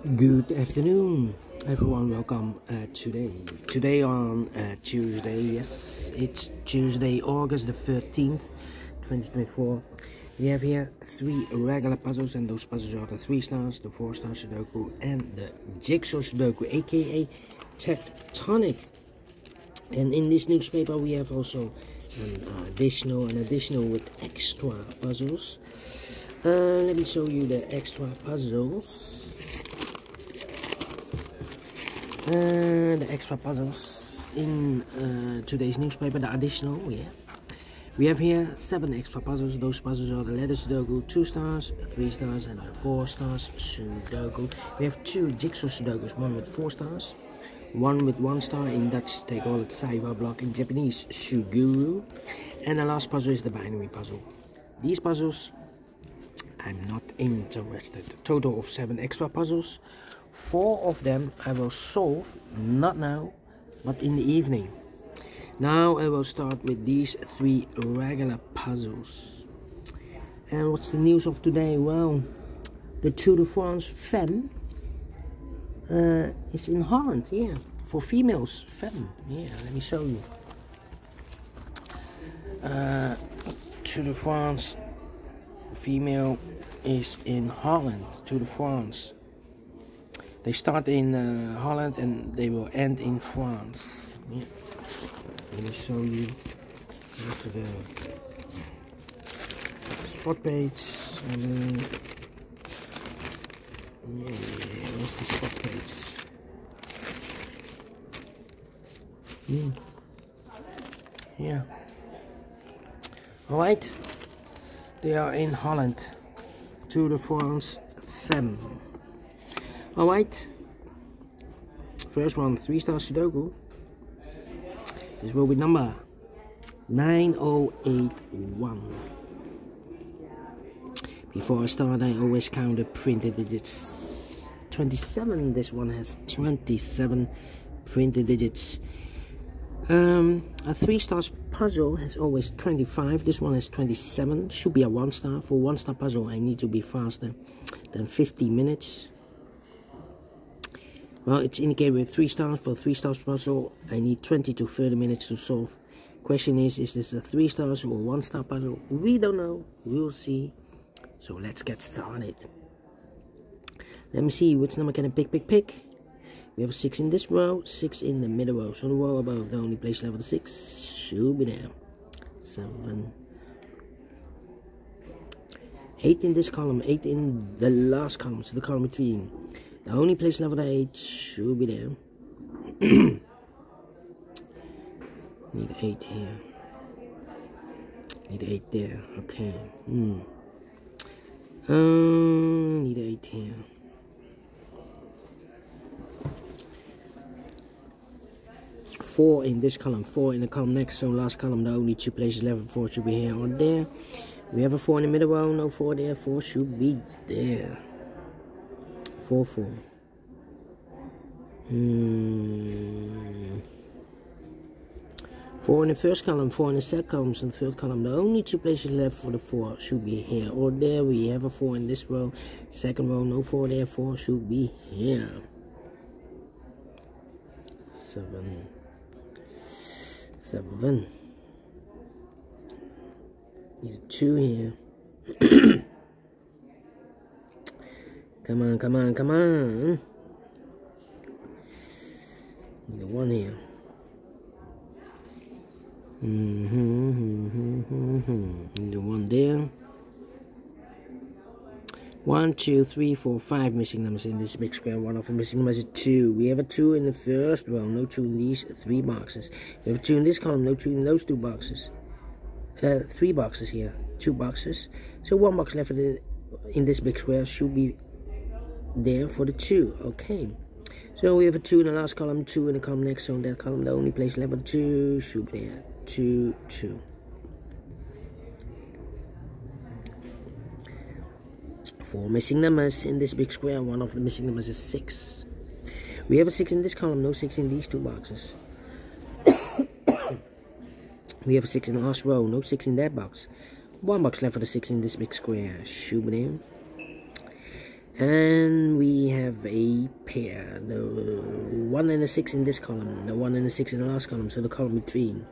Good afternoon, everyone. Welcome today on Tuesday. Yes, it's Tuesday, August the 13th, 2024. We have here 3 regular puzzles, and those puzzles are the 3 stars, the 4 star Sudoku, and the Jigsaw Sudoku, aka Tectonic. And in this newspaper, we have also an additional with extra puzzles. Let me show you the extra puzzles. The extra puzzles in today's newspaper, the additional, we have here 7 extra puzzles. Those puzzles are the letter Sudoku, 2 stars, 3 stars, and 4 stars Sudoku. We have 2 Jigsaw Sudokus, one with 4 stars, one with 1 star. In Dutch they call it Saiwa block, in Japanese Suguru, and the last puzzle is the binary puzzle. These puzzles I'm not interested. Total of 7 extra puzzles. 4 of them I will solve, not now, but in the evening. Now I will start with these 3 regular puzzles. And what's the news of today? Well, the Tour de France Femme is in Holland, for females. Femme, let me show you. Tour de France female is in Holland. Tour de France. They start in Holland and they will end in France. Let me show you the spot page. Where's the spot page? Yeah. Alright. They are in Holland. Tour de France Femme. Alright, first one, 3 star Sudoku. This will be number 9081. Before I start, I always count the printed digits. 27, this one has 27 printed digits. A 3 stars puzzle has always 25. This one has 27. Should be a 1 star. For 1 star puzzle, I need to be faster than 50 minutes. Well, it's indicated with 3 stars. For 3 stars puzzle, I need 20 to 30 minutes to solve. Question is this a 3 stars or 1 star puzzle? We don't know. We'll see. So let's get started. Let me see which number can I pick. We have a 6 in this row, 6 in the middle row. So the row above, the only place level 6 should be there. 7. 8 in this column, 8 in the last column, so the column between. The only place level 8 should be there. Need 8 here. Need 8 there. Okay. Need 8 here. Four in this column, 4 in the column next, so last column, the only 2 places level 4 should be here or there. We have a 4 in the middle row, no 4 there, 4 should be there. 4. 4 in the first column, 4 in the second column, so the third column, the only 2 places left for the 4 should be here or there. We have a 4 in this row, second row, no 4 there, 4 should be here. 7. Need a 2 here. Come on. Need a 1 here. Need a 1 there. 1, 2, 3, 4, 5 missing numbers in this big square. One of the missing numbers is 2. We have a 2 in the first row, no 2 in these 3 boxes. We have a 2 in this column, no 2 in those 2 boxes. 3 boxes here, 2 boxes. So 1 box left in this big square should be there for the 2. Okay. So we have a 2 in the last column, 2 in the column next. So in that column, the only place left for 2 should be there. 2. 4 missing numbers in this big square. One of the missing numbers is 6. We have a 6 in this column, no 6 in these 2 boxes. We have a 6 in the last row, no 6 in that box. 1 box left for the 6 in this big square. Shoot it in. And we have a pair. The 1 and the 6 in this column, the 1 and the 6 in the last column, so the column between.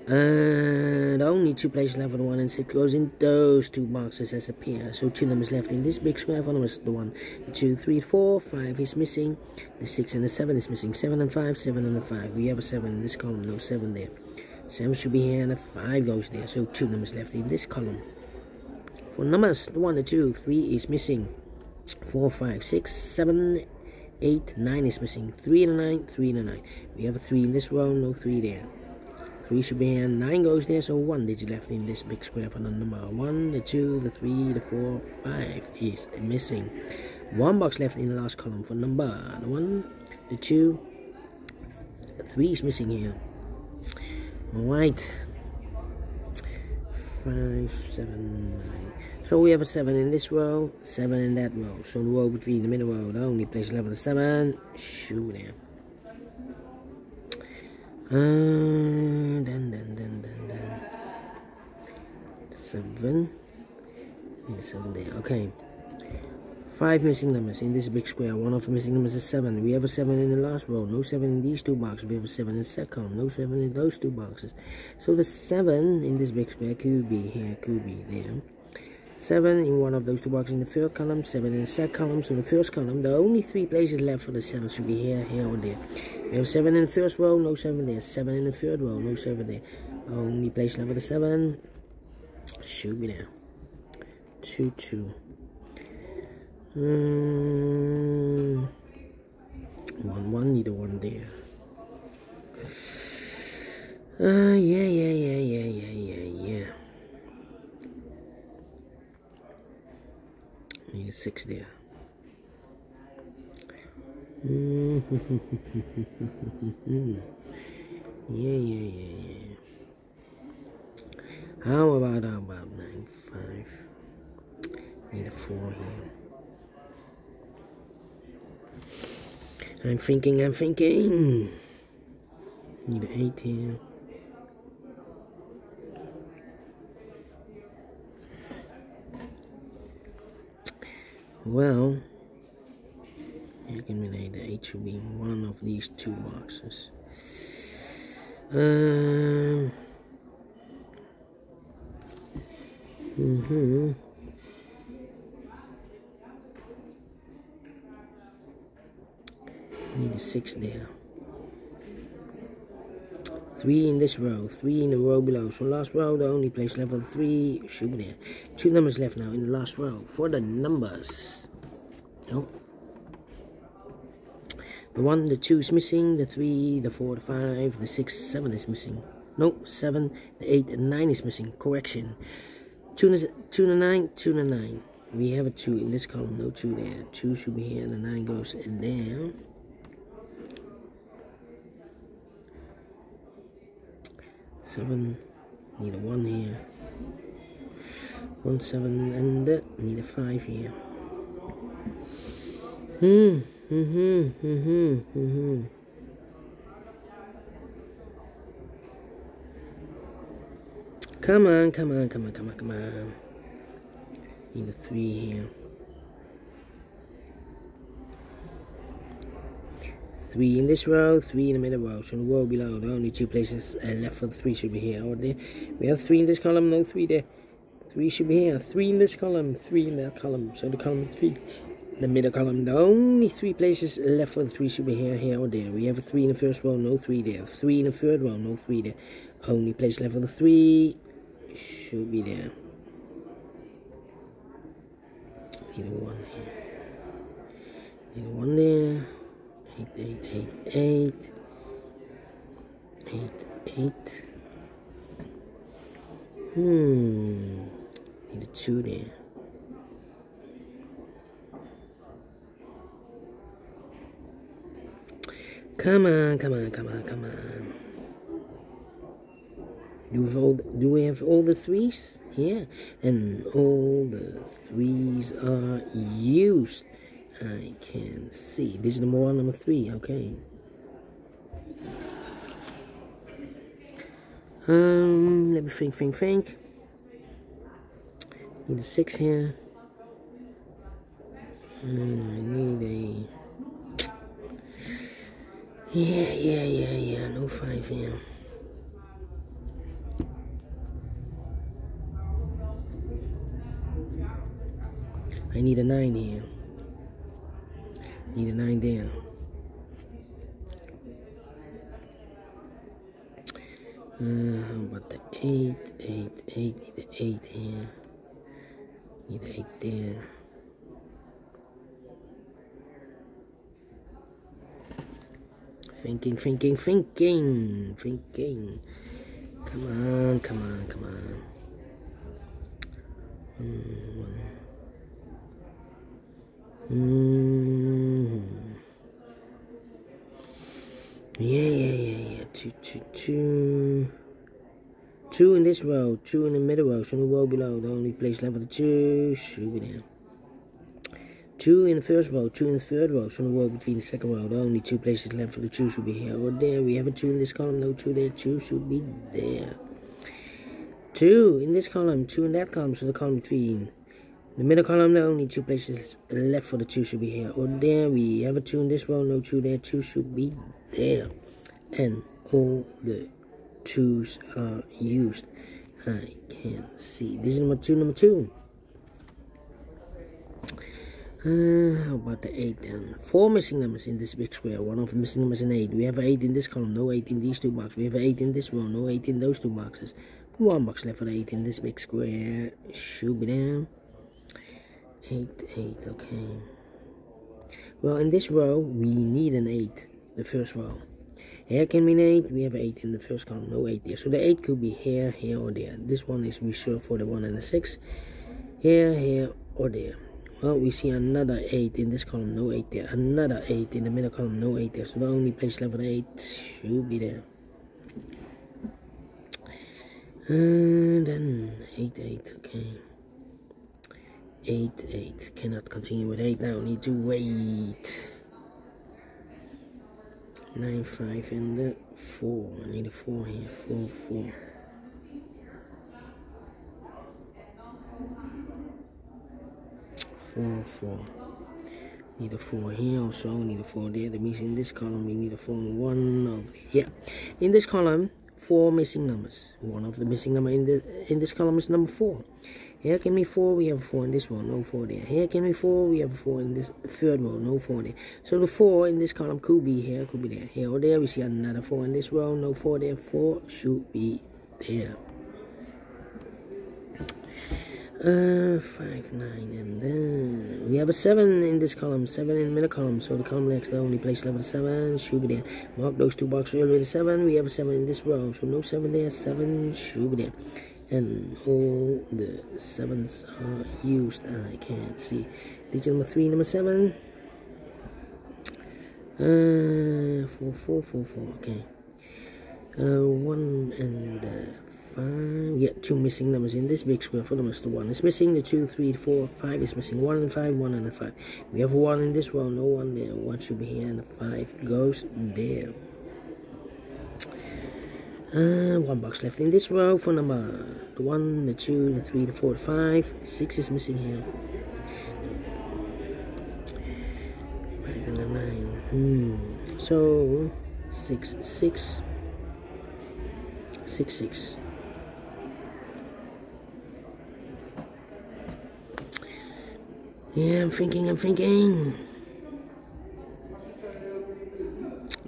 The only 2 places left for the 1 and 6 goes in those 2 boxes as a pair. So 2 numbers left in this big square. For numbers, the 1, the 2, 3, 4, 5 is missing. The 6 and the 7 is missing. 7 and 5, 7 and the 5. We have a 7 in this column, no 7 there. 7 should be here and the 5 goes there. So 2 numbers left in this column. For numbers, the 1, the 2, 3 is missing. 4, 5, 6, 7, 8, 9 is missing. 3 and a 9, 3 and a 9. We have a 3 in this row, no 3 there. 3 should be here, 9 goes there, so 1 digit left in this big square for the number 1, the 2, the 3, the 4, 5 is missing. 1 box left in the last column for number, the 1, the 2, the 3 is missing here. Alright, 5, 7, 9. So we have a 7 in this row, 7 in that row. So the row between the middle row, the only place left for the 7, shoot there. Then 7 there. Okay, 5 missing numbers in this big square. One of the missing numbers is 7. We have a 7 in the last row, no 7 in these 2 boxes. We have a 7 in the second column, no 7 in those 2 boxes. So the 7 in this big square could be here, could be there. 7 in one of those 2 boxes in the third column, 7 in the second column. So the first column, the only 3 places left for the 7 should be here, here, or there. We have 7 in the first row, no 7 there. 7 in the third row, no 7 there. Only place left for the 7 should be there. 2, 2. 1, 1, need a 1 there. Yeah. Need a 6 there. Yeah. How about 9, 5? Need a 4 here. I'm thinking. Need an 8 here. Well, you can relate the 8 should be in one of these 2 boxes. Need a 6 there. 3 in this row, 3 in the row below. So last row, the only place left for the 3 should be there. 2 numbers left now in the last row for the numbers. No. The 1, the 2 is missing. The 3, the 4, the 5, the 6, 7 is missing. No, 7, the 8, and 9 is missing. Correction. 2 to 9, 2 to 9. We have a 2 in this column, no 2 there. 2 should be here, and the 9 goes in there. 7, need a 1 here. 1, 7, and need a 5 here. Come on. Need a 3 here. 3 in this row, 3 in the middle row. So the row below, the only 2 places left for the 3 should be here or there. We have 3 in this column, no 3 there. 3 should be here. 3 in this column, 3 in that column. So the column 3, the middle column, the only 3 places left for the 3 should be here, here or there. We have a 3 in the first row, no 3 there. 3 in the third row, no 3 there. Only place left for the 3 should be there. Need a 1 here. Need a 1 there. 8, 8. Need a 2 there. Come on. Do we have all the 3s? Yeah, and all the 3s are used. I can see. This is number 1, number 3. Okay. Let me think. Need a 6 here. I need a Yeah, no 5 here. I need a 9 here. Need a 9 there. How about the 8? 8. Need the 8 here. Need the 8 there. Thinking. Come on. Yeah. 2. 2 in this row, 2 in the middle row, so in the row below, the only place left for the 2 should be there. 2 in the first row, 2 in the third row, so in the row between the second row, the only 2 places left for the 2 should be here or there. We have a 2 in this column, no 2 there, 2 should be there. 2 in this column, 2 in that column, so the column between the middle column, the only 2 places left for the 2 should be here or there. We have a 2 in this row, no 2 there, 2 should be there. And all the 2's are used. I can see. This is number 2. How about the 8 then? 4 missing numbers in this big square. One of the missing numbers is an 8. We have an 8 in this column, no 8 in these 2 boxes. We have an 8 in this row, no 8 in those 2 boxes. 1 box left for the 8 in this big square. Should be there. 8, okay. Well, in this row, we need an 8. The first row. Here can be an 8. We have an 8 in the first column, no 8 there. So the 8 could be here, or there. This one is reserved for the 1 and the 6. Here, or there. Well, we see another 8 in this column, no 8 there. Another 8 in the middle column, no 8 there. So the only place left for the 8 should be there. And then 8, okay. 8. Cannot continue with 8 now. Need to wait. 9, 5, and the 4. I need a 4 here. 4. Need a 4 here also. Need a 4 there. That means in this column we need a 4 and 1 over here. In this column, 4 missing numbers. One of the missing number in this column is number 4. Here can be 4, we have a 4 in this one, no 4 there. Here can be 4, we have a 4 in this third row, no 4 there. So the 4 in this column could be here, could be there. Here or there, we see another 4 in this row, no 4 there. 4 should be there. 5, 9, and then we have a 7 in this column, 7 in the middle column. So the column next, the only place left for the 7 should be there. Mark those 2 boxes earlier with 7. We have a 7 in this row, so no 7 there. 7 should be there. And all the 7's are used. I can't see. Digit number 3, number 7. 4. Okay. 1 and 5. Yeah, 2 missing numbers in this big square. For them is the 1 is missing. The 2, 3, 4, 5 is missing. 1 and 5, 1 and 5. We have 1 in this row, no 1 there. 1 should be here, and the 5 goes there. 1 box left in this row for number the 1, the 2, the 3, the 4, the 5. 6 is missing here. 5 and a 9. So 6. Yeah, I'm thinking.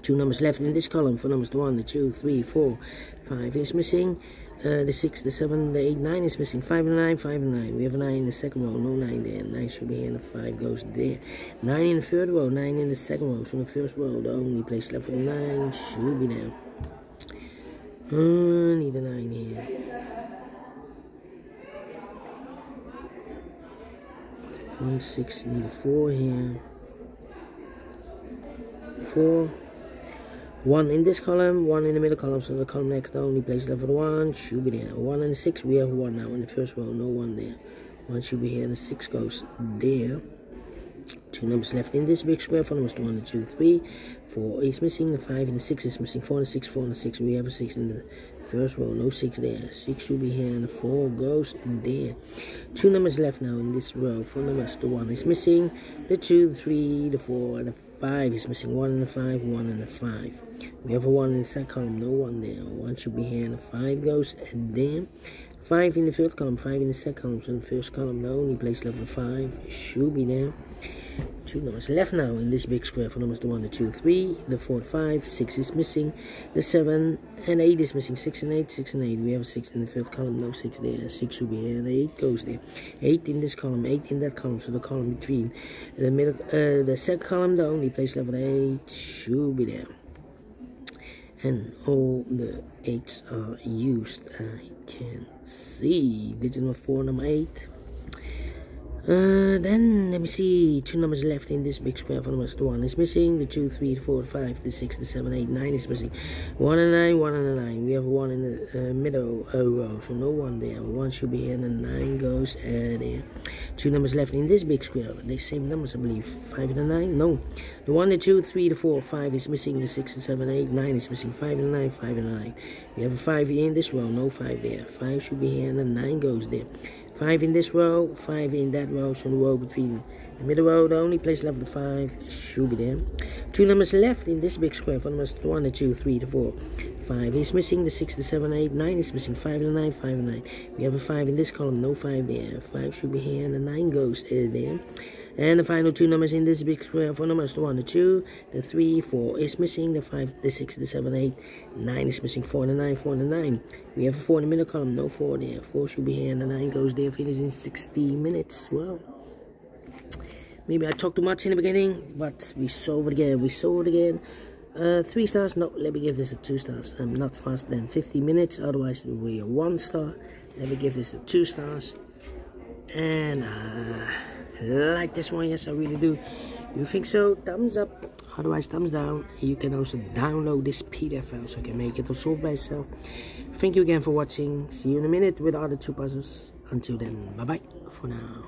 2 numbers left in this column. For numbers 1, the 2, 3, 4, 5 is missing. The 6, the 7, the 8, 9 is missing. 5 and 9, 5 and 9. We have a 9 in the second row, no 9 there. 9 should be here, and the 5 goes there. 9 in the third row, 9 in the second row. So in the first row, the only place left for the 9 should be there. Need a 9 here. 1, 6, need a 4 here. 4. 1 in this column, 1 in the middle column, so the column next, the only place left for the 1 should be there. 1 and 6, we have 1 now in the first row, no 1 there. 1 should be here, and the 6 goes there. 2 numbers left in this big square. For numbers 1, 2, 3, 4 is missing. The 5 and the 6 is missing. 4 and 6, 4 and 6. We have a 6 in the first row, no 6 there. 6 should be here, and the 4 goes there. 2 numbers left now in this row. For numbers, the 1 is missing. The 2, the 3, the 4, and the 5 is missing 1 and a 5, 1 and a 5. We have a 1 in the second column, no 1 there. 1 should be here, and a 5 goes, and then 5 in the third column, 5 in the second column. So in the first column, no, only place level 5 should be there. 2 numbers left now in this big square. For numbers the 1, the 2, 3, the 4, 5, 6 is missing, the 7 and 8 is missing. 6 and 8, 6 and 8. We have a 6 in the third column, no 6 there. 6 should be here, and 8 goes there. 8 in this column, 8 in that column. So the column between the middle, the second column, the only place level 8 should be there. And all the 8s are used. I can see digit number 4, number 8. Then let me see, 2 numbers left in this big square. For numbers the 1 is missing, the 2, 3, 4, 5, the 6, the 7, 8, 9 is missing. 1 and 9, 1 and 9. We have 1 in the middle row, so no 1 there. 1 should be here, and the 9 goes there. 2 numbers left in this big square. The same numbers, I believe. 5 and the 9, no. The 1, the 2, 3, the 4, 5 is missing, the 6, the 7, 8, 9 is missing. 5 and 9, 5 and 9. We have a 5 here in this row, no 5 there. 5 should be here, and the 9 goes there. 5 in this row, 5 in that row, so the row between the middle row, the only place left the 5 should be there. 2 numbers left in this big square. For numbers 1, the 2, 3, the 4, 5 is missing, the 6, the 7, 8, 9 is missing. 5 and 9, 5 and 9. We have a 5 in this column, no 5 there. 5 should be here, and the 9 goes there. And the final 2 numbers in this big square. For numbers the 1, the 2, the 3, 4 is missing, the 5, the 6, the 7, 8, 9 is missing. 4 and the 9, 4 and the 9. We have a 4 in the middle column, no 4 there. 4 should be here, and the 9 goes there. Finish in 60 minutes. Well, maybe I talked too much in the beginning, but we solved it again. 3 stars. No, let me give this a 2 stars. I'm not faster than 50 minutes, otherwise it will be a 1 star. Let me give this a 2 stars. And like this one, yes I really do. If you think so, thumbs up, otherwise thumbs down. You can also download this PDF file so you can make it or solve by yourself. Thank you again for watching. See you in a minute with the other 2 puzzles. Until then, bye bye for now.